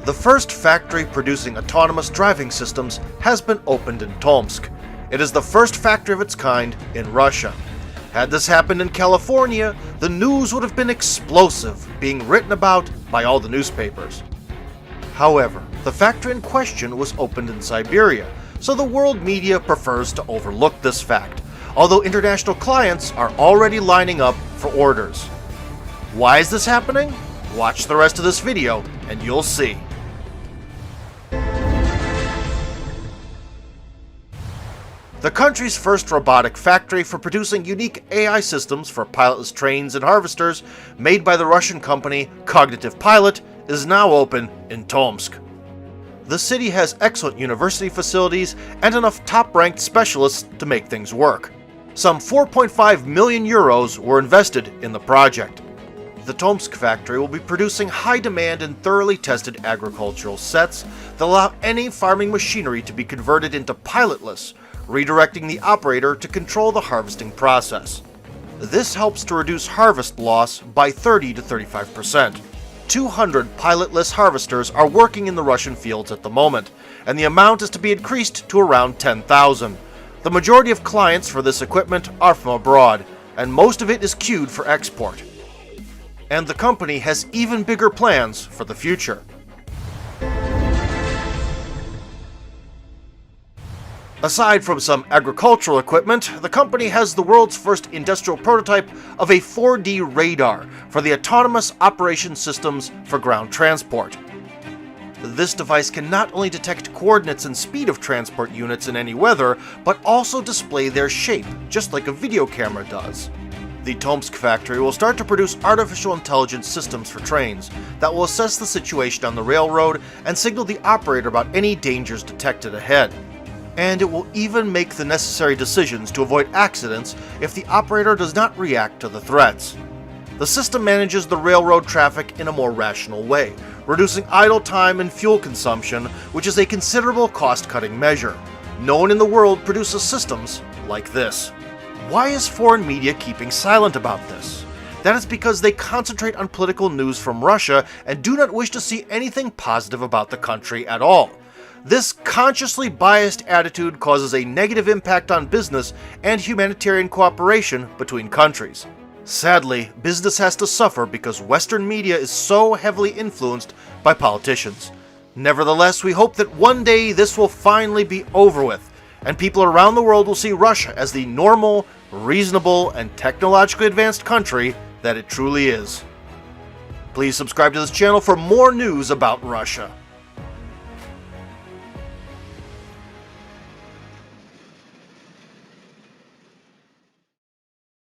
The first factory producing autonomous driving systems has been opened in Tomsk. It is the first factory of its kind in Russia. Had this happened in California, the news would have been explosive, being written about by all the newspapers. However, the factory in question was opened in Siberia, so the world media prefers to overlook this fact, although international clients are already lining up for orders. Why is this happening? Watch the rest of this video and you'll see. The country's first robotic factory for producing unique AI systems for pilotless trains and harvesters, made by the Russian company Cognitive Pilot, is now open in Tomsk. The city has excellent university facilities and enough top-ranked specialists to make things work. Some 4.5 million euros were invested in the project. The Tomsk factory will be producing high-demand and thoroughly tested agricultural sets that allow any farming machinery to be converted into pilotless, redirecting the operator to control the harvesting process. This helps to reduce harvest loss by 30 to 35%. 200 pilotless harvesters are working in the Russian fields at the moment, and the amount is to be increased to around 10,000. The majority of clients for this equipment are from abroad, and most of it is queued for export. And the company has even bigger plans for the future. Aside from some agricultural equipment, the company has the world's first industrial prototype of a 4D radar for the autonomous operation systems for ground transport. This device can not only detect coordinates and speed of transport units in any weather, but also display their shape, just like a video camera does. The Tomsk factory will start to produce artificial intelligence systems for trains that will assess the situation on the railroad and signal the operator about any dangers detected ahead. And it will even make the necessary decisions to avoid accidents if the operator does not react to the threats. The system manages the railroad traffic in a more rational way, reducing idle time and fuel consumption, which is a considerable cost-cutting measure. No one in the world produces systems like this. Why is foreign media keeping silent about this? That is because they concentrate on political news from Russia and do not wish to see anything positive about the country at all. This consciously biased attitude causes a negative impact on business and humanitarian cooperation between countries. Sadly, business has to suffer because Western media is so heavily influenced by politicians. Nevertheless, we hope that one day this will finally be over with, and people around the world will see Russia as the normal, reasonable, and technologically advanced country that it truly is. Please subscribe to this channel for more news about Russia.